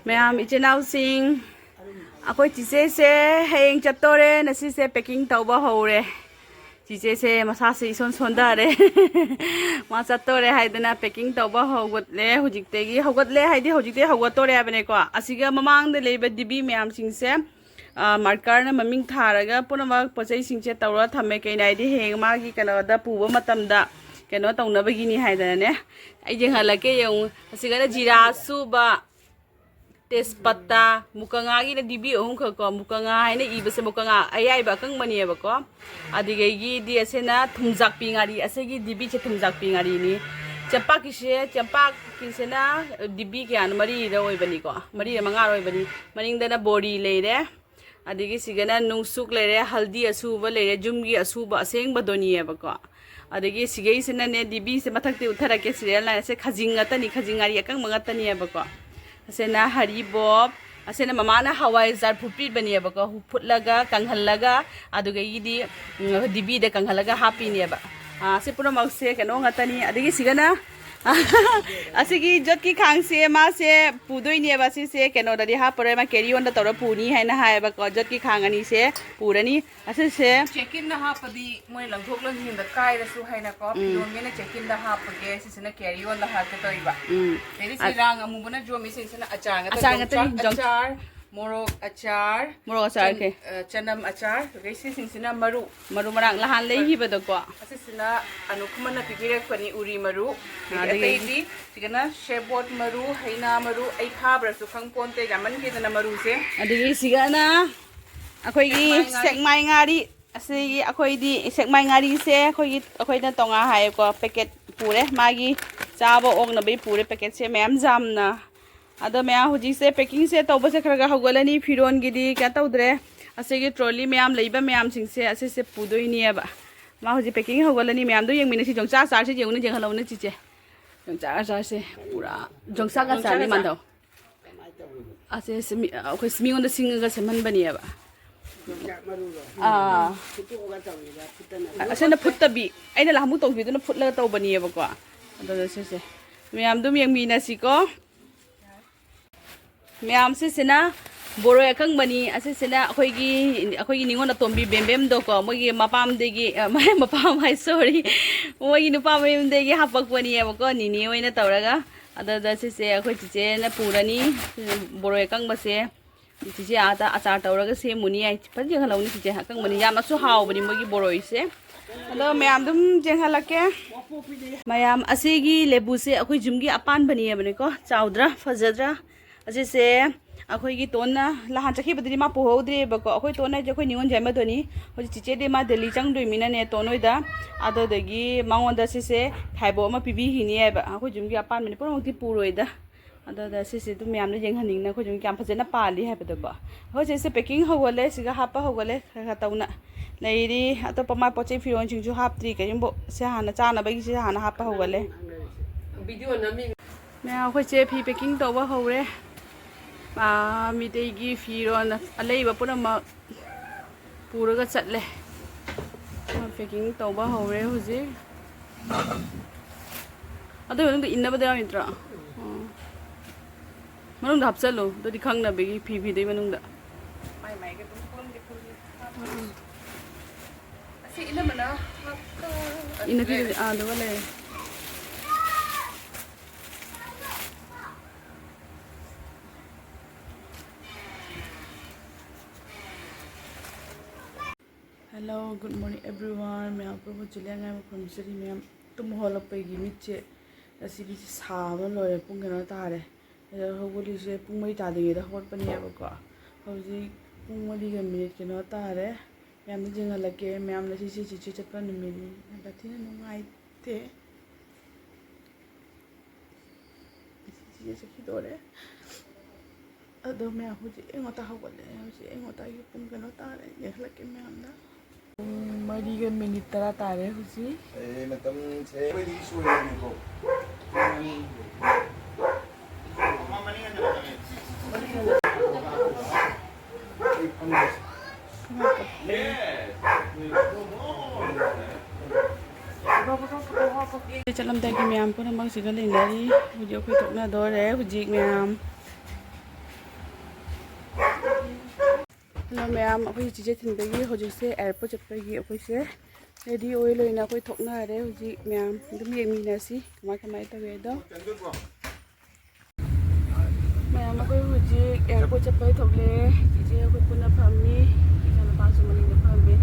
Myam ichinaw sing. Ako chise se hayeng chatore nasi se packing tauba hore. Chise se masasi ison sondare. Ma chatore haidana packing tauba hogotle hujikte gi hogotle haidi hujikte hogotore abane ko. Asiga mamang de leba dibi myam sing se marker na maming tharaga punamak posai sing se tawra thame kai nai di heng ma gi kana da puba matamda kano tawna bagini haidana ne. Ai jeng halake yung asiga na jira suba tespata mukanga gi na dibi ohum kha ko mukanga haina ibase mukanga ayai ba kang mani ba ko adigei gi di asena thumjak pingari asegi dibi che thumjak pingari ni champak kisena dibi ke an mari ro oi bani ko mari manga ro bani maning dana body leire adigi sigana nungsuk leire haldi asuba leire jumgi asuba aseng badoni ba ko adigi sigei sena ne dibi se mathakte uthara ke serial na se khajinga tani khajingari akang manga tani ba ko asena hari bob asena mamana hawai jar phupri bani ba ko phutlaga kanghalaga aduga idi dibi de kanghalaga happy ne ba se pura makse kano ngatani adigi sigana asigi jotki khangse ma se pudoi ne ba se kano dadi ha pare ma carry on da tora puni haina hai ba ko jotki khangani se purani ase se check in da ha padi moi langthok lang hin da kai da su haina ko pilon me na check in da ha page se na carry on da ha ka toi ba teri si rang amu bana jo mi se na achanga achar morok achar ke chanam achar gai si sing sina maru marang lahan lei hi ba da ko ase sina anu khumana pipire pani uri maru adai di sigana shebot maru haina maru ai khabra su khangpon te gaman ke na maru se adigi sigana akoi gi sekmai ngari asigi akoi di sekmai ngari se akoi na tonga hai ko packet pure magi chabo ok na bei pure packet se myam jam na ada mya huji se packing se tawba se kharaga hogolani firon gidi ka tawdre asigi trolley myam leiba myam sing se ase se pudoi ni ba ma huji packing hogolani myam do yengmina si jongcha sar se jenguna jeng halawna chiche jongcha sar se pura jongsa ga sar ni mandau ase akoi smi on da singa ga seman bani ba asena phuttabi aina lahamu tawbi do na phutla tawbani ba ko ado se myam dum yengmina si ko myam se sena boro akang bani ase sena akhoi gi ningon na tombi bembem do ko mogi mapam de gi mapam hai sorry mogi nupa mem de gi hapak bani ba ko ni oina tawraga ada se akhoi chiche na purani boro akang ba se chiche ata achar tawraga se muni ai paji halawni chiche akang bani yam asu haw bani mogi boro ise ado myam dum jeng halake myam asegi lebu se akhoi jumgi apan bani bani ko chawdra fajadra ase se akhoi gi tonna lahan chakhi badri ma pohodre ba ko akhoi tonna je akhoi ningon jaima doni hoji chiche de ma delhi chang doi mina ne tonoi da ado dagi mangon da se thaibo ma pibi hini ai ba akhoi jumgi apan mini purong ti puroi da ado da se tu myam ne jeng haning na akhoi jumgi kam phajena pali hai ba da ko akhoi se packing hogole siga hapa hogole kha tauna leiri ato pama poche firon ching ju hap tri kayimbo se hana chana ba gi se hana hapa hogole video na mi me akhoi che phi packing to ba hore midegi firon alaiba purama puraga chatle packing tawba hore huji ado nung inna bada mitra manung da hapsalo do di khang na begi phi dei manung da mai ke pun de pun ase ina mana ina ki do wale Hello, good morning everyone. मैं आपको वो चले आए हैं concert में तुम hall पे की मिचे ऐसी भी सावन लोए पुंगे ना तारे वो बोली से पुंगई तादेंगे तो हॉल पनी है वो का हौजी पुंगली के मिनट के ना तारे मैं हमने जगह लगे मैं हमने चीज़ चप्पल नहीं मिली बैठी ना नुंगाई थे चीज़ से किधर है अदो मैं हौजी एक होता हो बोले हौजी एक होता ये पुंगे ना तारे ये लगे मैं हमने Mariga minit tara tare husi. Matam se pwede isuhin ko. Chalam tay ki myam ko namang sigal inari. Huji ko tok na dore hujik myam. Hello ma'am अखोई चीजे थिनबगी होजिसे एयरपोर्ट चटपगी अखोइसे रेडी ओइ लोइना अखोई थोकनारे होजि मैम दुम येमिनासी कमाय कमाय तवेदो मैम अखोई होजि airport चटपगी थोकले चीजे अखोई पुना फमी इकाना पासु मनी न फमे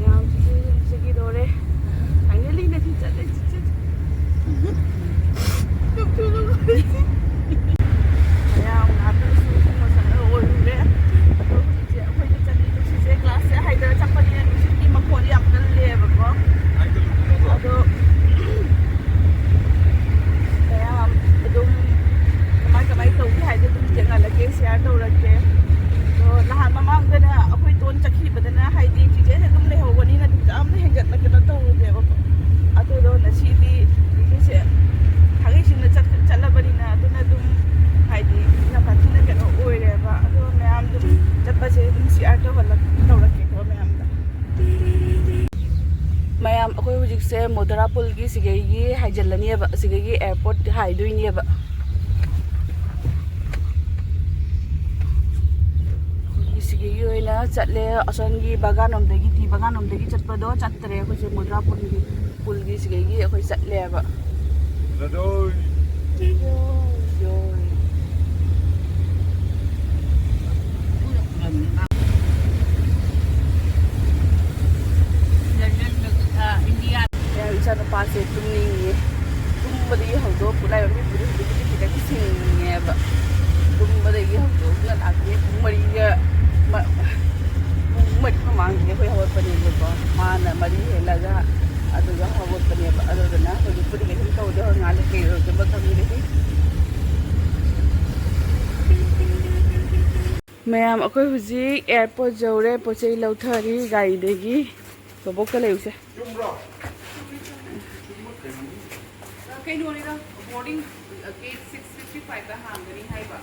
मैम चीजे सगी दोरे फाइनली नथि चले चीजे मैम नातो सु मसना ओइरे क्लास हाइदर चपनी की मखोन याम कल्लेबको अदो मैम अदुम कमाय तौगी हाइदे तुम जेंगालके शेयर तौरके तो नहान ममांगदना अखोई तोन चखिबदना हाइदे चीजे तुम लेहवनी ना तुम जामने हेंगत कनो तौदेबको अदो दो नसीदी से थागैसिंग चलबनिना अदुना तुम हाइदे ना पाथिना कनो ओइरेबा अदो मैम तुम चटपसे तुम शेयर तौहलक मैम अखोई हुजिकसे मोदरा पुलगी सिगेगी हाइजलनिएबा सिगेगी एयरपोर्ट हाइदोइनिएबा सिगेगी ओइना चटले असनगी बागानोमदगी T बागानोमदगी चटपदो चटरे अखोइसे Modra Pulgi सिगेगी अखोइ चटलेबा Ladoy. Isa na pase tumningi tumbadi hawdo pulai mi puri puri kita kisinge ba tumbadi hawdo na lagi mari ga mari ko mangi ko hawat pani ba mana mari helaga aduga hawat pani ba adu na ko puri ga hinta udah ngale ke ro ba thami re ma'am अखोई हुजी airport जौरे पोचै लौथरी गाड़ी देगी बबोक का लेउसे कहीं boarding gate 6:55 का हांगनी है बा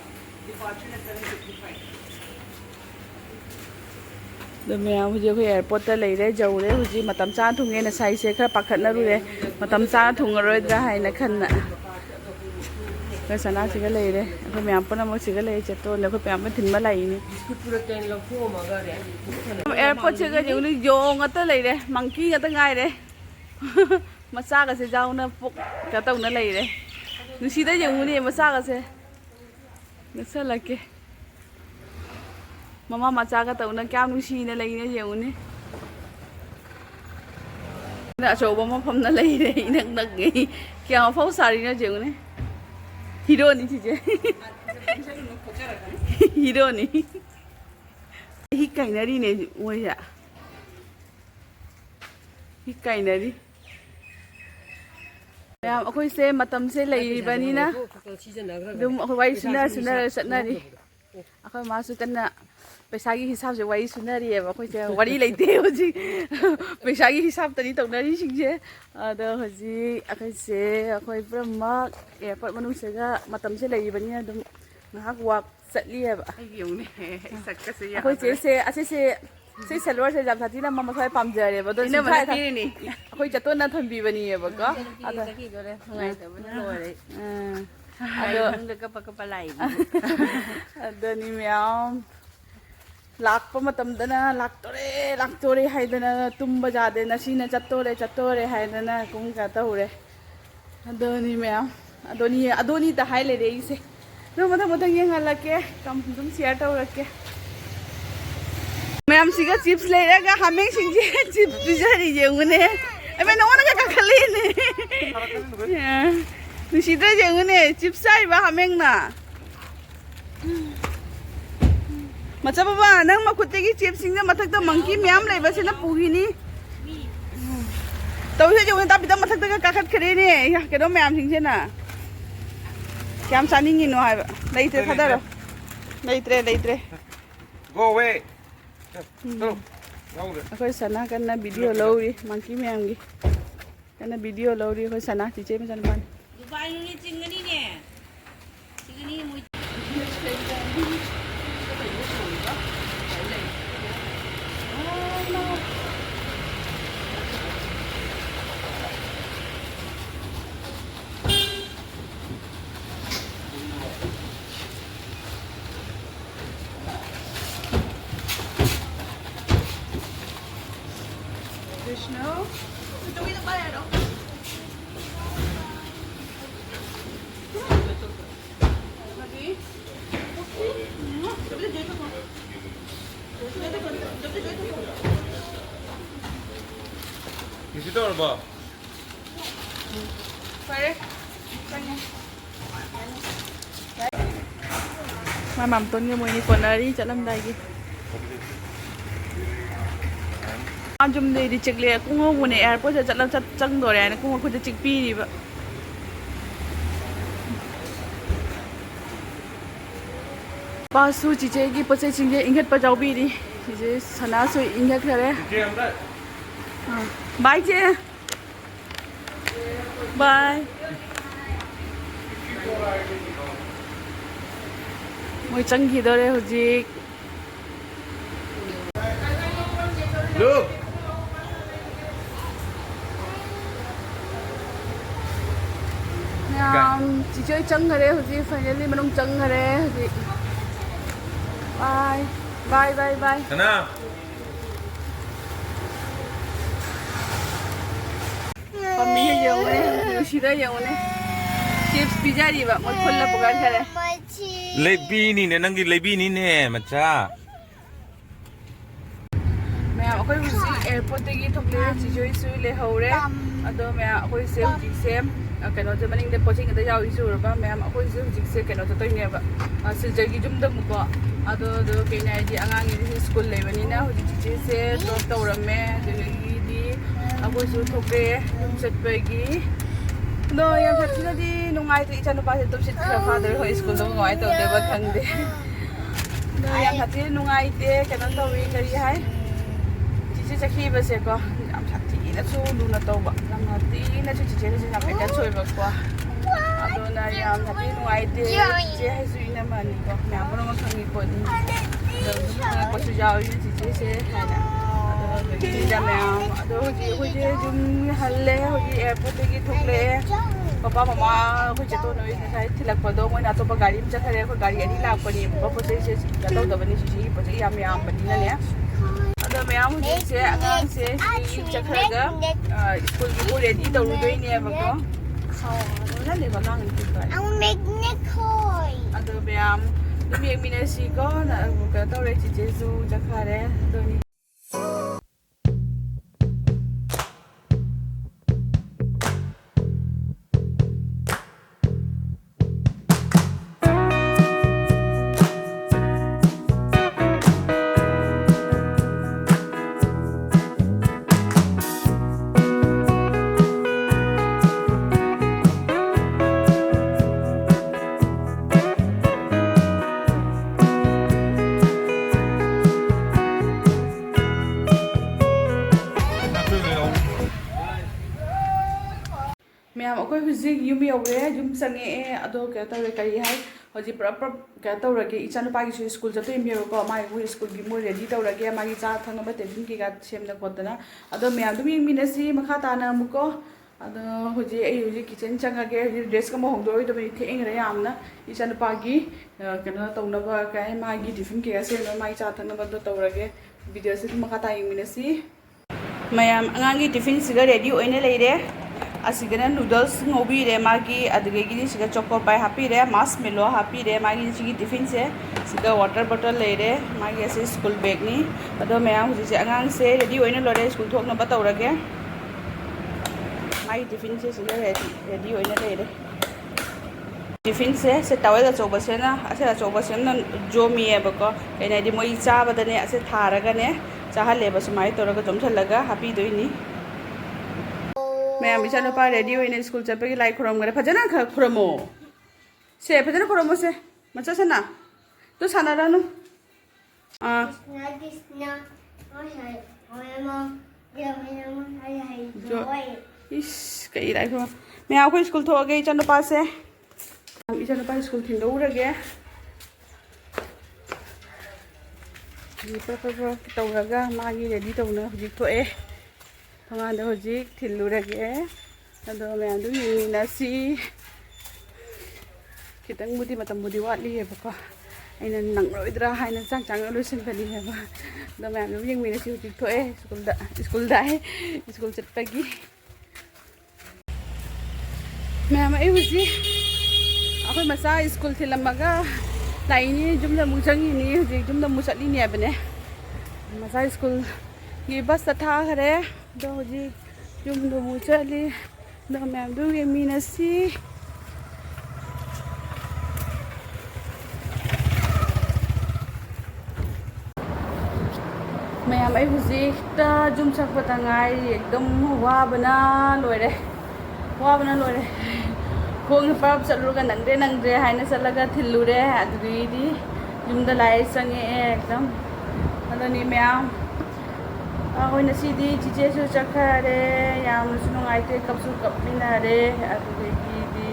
डिपार्चर ना 7:55 द मैम हुजी अखोई एयरपोर्ट ता लेरे जौरे हुजी मतम चा थुंगे ना साइसे खरा पाखतना रुरे मतम चा थुंगरोइद्रा हाइना खन्ना क सना सिगा लेरे अखोई मैम पना म सिगा ले चतो न अखोई मैम थिनमा लाइनी एयरपोर्ट से गा जौनी जोंग अत लेरे मंकी अत गाइरे मचा का से जाउना पुक का तौना लेरे नुसीदा जौनी मचा का से नसा लके ममा मचा का तौना क्या नुसीना लेने जौनी ना अचौबा मफम ना लेरे नक नक गई क्या फौ सारी ना जौनी हीरोनी चीजे हीरोनी ही काइनरी ने ओया ही काइनरी मैम अखोई से मतम से लेबनी ना दुम अखोई वाई सुना सटनारी अखोई मासु कन्ना पैसा की हिसाब से वाई सुनारी है अखोई से वरी लेते होजी पैसा की हिसाब तनी तौनारी सिंजे अदो होजी अखोई से अखोई ब्रह्मा एयरपोर्ट मनु सेगा मतम से लेबनी ना दुम ngahak wak satlieba ayune sakka se ya अखोई से असे से सलवार से जब थाती ना मम्मा थोड़ा पामजरे बदो ina mana tini अखोई जतो ना थंबी बनी है बको अदो saki dore ngai ta bana lore अदो hang ka pa palai अदो नि म्याम लाकप मतमदना लाक्तोरे हाइदना तुंबा जादे नसीना चत्तोरे हाइदना कुम का तौरे अदो नि म्याम अदोनी ता हाइ लेरे इसे नो मथा येंगलके कम तुम शेयर तौरके मैम सिगा चिप्स लेरेगा हमें सिंजे चिप्स बिजारी जेउने एबे नोना का खलेने निशिद्र जेउने चिप्स आइबा हमें ना मचा बाबा नंग मखुतेगी चिप्स सिंगे मथक मंकी मैम लेबसेना पुगिनी तौसे जेउने ताबिदा मथक काखत खरेने केदो मैम सिंजे ना क्या चानिंगी नो है लेइत्रे थादरो लेइत्रे Go away. No. अखोई सना कन्ना वीडियो लौरी मंकी मैम की कन्ना वीडियो लौरी अखोई सना चीचे में सन मान दुबई नी चिंगनी ने चिंगनी मुई Vishnu. Visita or ba? Pare. Mà mắm tuần cái mùi này còn ở đi chợ lâm đây kì anh chụp đây đi check lệ cũng không muốn airport chợ lâm chợ trăng rồi này cũng không có check pi đi vậy ba su chỉ chơi cái bớt chính cái inget bao pi đi chỉ chơi sana su inget cái đấy Chị em đấy. bye chị bye Moi changi dore hojik Look. chỉ chơi chân rồi đấy hojik finally mà nông chân rồi đấy hojik bye bye bye bye Sana. còn mi hay dòng này Yoshi đây dòng này chips pizza đi vậy mộtคนละประกันแค่ไหน Lebi ni ne nangi lebi ni ne macha. मैं अखोई हुजी airport तगी थोकले चिजोई सुई ले हौरे अदो मैं अखोई से हुजी से कनो जे मनिंग दे पोचिंग दे याव इसु रबा मैं अखोई से हुजी से कनो तो तोय नेबा सिलजगी जुम द मुको अदो दो केना दी आंगांग दी स्कूल लेबनी ना हुजी चिजे से ड्रॉप तौरमे देगी दी अखोई सु थोकले जुम सेटबगी नो या फथिना दी नुंगाई तो इचा नुपा से तुम सिट खरा फादर हो स्कूल दो नगाई तो देबा खंदे नो या फथि नुंगाई दे कनो तौरी करी हाय चखी बसे को हम छाती ना सु लुना तौबा हम छाती ना छु चिचे से हम पेका छोइबा को अदो ना याम छाती नुआई दे जे है सु इना मानी को मैं बनो म खंगी को नि को सु जाओ चिचे से है ना अदो गी जा मैं अदो हो जे जुम हल्ले हो जी एयरपोर्ट की थुकले पापा मामा को जे तो नोई sai थिलक पदो मोय ना तो गाड़ी में चखरे को गाड़ी अनी लाक पनी पापा से तो दबनी सी पचे याम याम बनी ना ने अदो मैम से अगांग से चखरगा स्कूल की रेडी तौरुदोइने बको ना ले बगांग की बाय I will make Nicole. अदो मैम तुम एक मिनट सी को ना का तौरे चिजेजु चखरे दोनी मैम अखोई हुजिक युम यौरे युम संगे अदो क्या तौरे करी है हजि प्रॉपर क्या तौरगे इचानुपा की स्कूल जतो इमेरो को माई वो स्कूल की मो रेडी तौरगे मागी चा थंगबा टेबिन की गा सेमना खोतना अदो मैम दुम मिनसी मखा ताना मुको अदो हजि ए हजि किचन चंगागे हजि ड्रेस का होंदोय दो थेंगरे यामना इचानुपा की कनो तौनबा काय मागी टिफिन की सेमना माई चा थंगबा दो तौरगे वीडियो से मखा ता मिनसी मैम अंगांगी टिफिन सिगा रेडी ओइने लेरे असिगना noodles ngobire magi adugegi siga choco pie hapire marshmallow hapire magi sigi tiffin se siga water bottle leire magi ase school bag ni ado mayam huji se angang se ready oina lore school thok na bataurage magi tiffin se siga ready oina leire tiffin se tawel achoba se na ase achoba se na jomi ebako kaina di moi chaba dane ase tharaga ne chahale basumai toraga jomthalaga happy doini ma'am इचा नुपा ready होइने school चपगी लाइक खुरमगरे फजना खुरमो से फजना खुरमो से मचा सना तो सना रानु इस कई लाइक मैं आपको स्कूल थोगे इचा नुपा से इचा नुपा स्कूल थिंदो रगे ये तौरगा मागी रेडी तौना हुजिक थोए हमारे हजिक थिलुरगे अदो मैं अदु मिनासी खितंग बुदी मतम बुदी वाटली है बको ꯑꯩꯅ ꯅꯪꯔꯣꯏꯗ꯭ꯔꯥ ꯍꯥꯏꯅ ꯆꯥꯛ ꯆꯥꯡꯅ ꯂꯣꯏꯁꯤꯟꯕꯅꯦꯕ ꯑꯗꯣ ꯃꯌꯥꯝ ꯑꯗꯨꯝ ꯌꯦꯡꯃꯤꯟꯅꯁꯤ ꯍꯧꯖꯤꯛ ꯊꯣꯛꯑꯦ ꯁ꯭ꯀꯨꯜ ꯆꯠꯄꯒꯤ ꯃꯌꯥꯝ ꯑꯩ ꯍꯧꯖꯤꯛ ꯑꯩꯈꯣꯏ ꯃꯆꯥ ꯁ꯭ꯀꯨꯜ ꯊꯤꯜꯂꯝꯃꯒ ꯂꯥꯛꯏꯅꯤ ꯌꯨꯝꯗ ꯑꯃꯨꯛ ꯆꯪꯉꯤꯅꯤ ꯍꯧꯖꯤꯛ ꯌꯨꯝꯗ ꯑꯃꯨꯛ ꯆꯠꯂꯤꯅꯤ ꯍꯥꯏꯕꯅꯦ ꯃꯆꯥ ꯁ꯭ꯀꯨꯜꯒꯤ ꯕꯁꯇ ꯊꯥꯈꯔꯦ ꯑꯗꯣ ꯍꯧꯖꯤꯛ ꯌꯨꯝꯗ ꯑꯃꯨꯛ ꯆꯠꯂꯤ ꯑꯗꯣ ꯃꯌꯥꯝꯗꯨ ꯌꯦꯡꯃꯤꯟꯅꯁꯤ ꯃꯌꯥꯝ ꯑꯩ ꯍꯧꯖꯤꯛꯇ ꯌꯨꯝ ꯆꯠꯄꯗ ꯉꯥꯏꯔꯤ ꯑꯗꯨꯝ ꯋꯥꯕꯅ ꯂꯣꯏꯔꯦ ꯈꯣꯡꯅ ꯄꯔꯞ ꯆꯠꯂꯨꯔꯒ ꯅꯪꯗ꯭ꯔꯦ ꯍꯥꯏꯅ ꯆꯠꯂꯒ ꯊꯤꯜꯂꯨꯔꯦ ꯑꯗꯨꯗꯒꯤꯗꯤ ꯌꯨꯝꯗ ꯂꯥꯛꯑꯦ ꯆꯪꯉꯛꯑꯦ ꯑꯦꯛꯗꯝ ꯑꯗꯨꯅꯤ ꯃꯌꯥꯝ ꯑꯩꯈꯣꯏ ꯉꯁꯤꯗꯤ ꯆꯤꯆꯦꯁꯨ ꯆꯠꯈꯔꯦ ꯌꯥꯝꯅꯁꯨ ꯅꯨꯡꯉꯥꯏꯇꯦ ꯀꯞꯁꯨ ꯀꯞꯃꯤꯟꯅꯔꯦ ꯑꯗꯨꯗꯒꯤꯗꯤ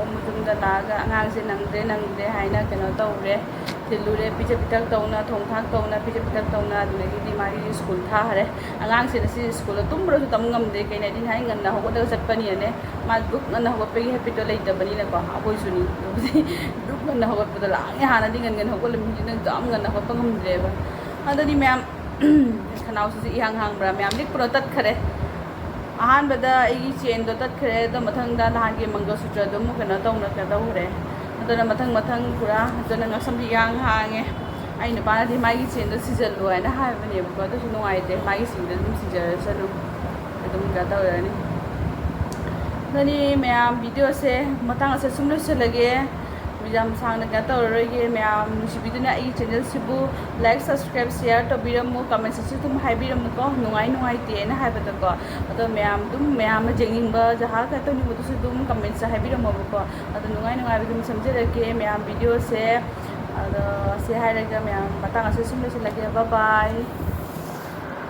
ꯑꯃꯨꯛ ꯌꯨꯝꯗ ꯂꯥꯛꯑꯒ ꯑꯉꯥꯡꯁꯦ ꯅꯪꯗ꯭ꯔꯦ ꯍꯥꯏꯅ ꯀꯩꯅꯣ ꯇꯧꯔꯦ ꯊꯤꯜꯂꯨꯔꯦ ꯄꯤꯖ ꯄꯤꯊꯛ ꯇꯧꯅ ꯊꯣꯡ ꯊꯥꯛ ꯇꯧꯅ ꯄꯤꯖ ꯄꯤꯊꯛ ꯇꯧꯅ ꯑꯗꯨꯗꯒꯤꯗꯤ ꯃꯥꯒꯤ ꯁ꯭ꯀꯨꯜ ꯊꯥꯈꯔꯦ ꯑꯉꯥꯡꯁꯦ ꯉꯁꯤ ꯁ꯭ꯀꯨꯜꯗ ꯇꯨꯝꯕ꯭ꯔꯁꯨ ꯇꯝ ꯉꯝꯗꯦ ꯀꯩꯅꯣꯗꯤ ꯍꯥꯏ ꯉꯟꯅ ꯍꯧꯒꯠꯂꯒ ꯆꯠꯄꯅꯤꯅꯅꯦ ꯃꯥ ꯗꯨꯛ ꯉꯟꯅ ꯍꯧꯒꯠꯄꯒꯤ ꯍꯦꯕꯤꯠꯇꯣ ꯂꯩꯇꯕꯅꯤꯅꯀꯣ ꯑꯩꯈꯣꯏꯁꯨꯅꯤ ꯑꯗꯨꯕꯨꯗꯤ ꯗꯨꯛ ꯉꯟꯅ ꯍꯧꯒꯠꯄꯗꯣ ꯂꯥꯡꯉꯦ ꯍꯥꯟꯅꯗꯤ ꯉꯟꯅ ꯍꯧꯒꯠꯂꯝꯃꯤ ꯍꯧꯖꯤꯛꯅ ꯌꯥꯝ ꯉꯟꯅ ꯍꯧꯒꯠꯄ ꯉꯝꯗ꯭ꯔꯦꯕ ꯑꯗꯨꯗꯤ ꯃꯌꯥꯝ ꯈꯅꯥꯎꯁꯤꯁꯨ ꯏꯍꯥꯡ ꯍꯥꯡꯕ꯭ꯔꯥ ꯃꯌꯥꯝ ꯂꯤꯛꯄ꯭ꯔꯣ ꯇꯠꯈꯔꯦ ꯑꯍꯥꯟꯕꯗ ꯑꯩꯒꯤ ꯆꯦꯟꯗꯣ ꯇꯠꯈ꯭ꯔꯦ ꯑꯗꯣ ꯃꯊꯪꯗ ꯅꯍꯥꯟꯒꯤ ꯃꯪꯒꯜꯁꯨꯇ꯭ꯔꯗꯣ ꯑꯃꯨꯛ ꯀꯩꯅꯣ ꯇꯧꯈ꯭ꯔꯦ ꯑꯗꯨꯅ ꯃꯊꯪ ꯄꯨꯔꯥ ꯑꯗꯨꯅ ꯉꯛꯁꯝꯁꯤ ꯏꯍꯥꯡ ꯍꯥꯡꯉꯦ ꯑꯩ ꯅꯨꯄꯥꯅꯗꯤ ꯃꯥꯒꯤ ꯆꯦꯟꯗꯣ ꯁꯤꯖꯜꯂꯨ ꯍꯥꯏꯅ ꯍꯥꯏꯕꯅꯦꯕꯀꯣ ꯑꯗꯨꯁꯨ ꯅꯨꯡꯉꯥꯏꯇꯦ ꯃꯥꯒꯤ ꯆꯦꯟꯗꯣ ꯑꯗꯨꯝ ꯁꯤꯖꯔꯁꯅꯨ ꯑꯗꯨꯝ ꯀꯩꯅꯣ ꯇꯧꯔꯅꯤ ꯑꯗꯨꯅꯤ ꯃꯌꯥꯝ ꯚꯤꯗꯤꯑꯣꯁꯦ ꯃꯇꯥꯡ ꯑꯁꯦ ꯁꯨꯝ ꯂꯣꯏꯁꯤꯜꯂꯒꯦ ꯌꯥꯝ ꯁꯥꯡꯅ ꯀꯩꯅꯣ ꯇꯧꯔꯔꯣꯏꯒꯦ ꯃꯌꯥꯝ ꯅꯨꯡꯁꯤꯕꯤꯗꯨꯅ ꯑꯩꯒꯤ ꯆꯦꯅꯦꯜꯁꯤꯕꯨ ꯂꯥꯏꯛ ꯁꯕꯁꯀ꯭ꯔꯥꯏꯕ ꯁꯤꯌꯥꯔ ꯇꯧꯕꯤꯔꯝꯃꯨ ꯀꯃꯦꯟꯁꯤꯁꯨ ꯑꯗꯨꯝ ꯍꯥꯏꯕꯤꯔꯝꯃꯨꯀꯣ ꯅꯨꯡꯉꯥꯏꯇꯦꯅ ꯍꯥꯏꯕꯗꯀꯣ ꯑꯗꯣ ꯃꯌꯥꯝꯅ ꯌꯦꯡꯅꯤꯡꯕ ꯖꯍꯥ ꯀꯩꯅꯣ ꯇꯧꯅꯤꯡꯕꯗꯨꯁꯨ ꯑꯗꯨꯝ ꯀꯃꯦꯟꯁꯇ ꯍꯥꯏꯕꯤꯔꯝꯃꯣꯕꯀꯣ ꯑꯗꯣ ꯅꯨꯡꯉꯥꯏꯕ ꯑꯗꯨꯝ ꯁꯦꯝꯖꯔꯛꯀꯦ ꯃꯌꯥꯝ ꯚꯤꯗꯤꯑꯣꯁꯦ ꯑꯗꯣ ꯁꯤ ꯍꯥꯏꯔꯒ ꯃꯌꯥꯝ ꯃꯇꯥꯡ ꯑꯁꯤ ꯁꯨꯝ ꯂꯣꯏꯁꯤꯜꯂꯒꯦ ꯕꯥꯏ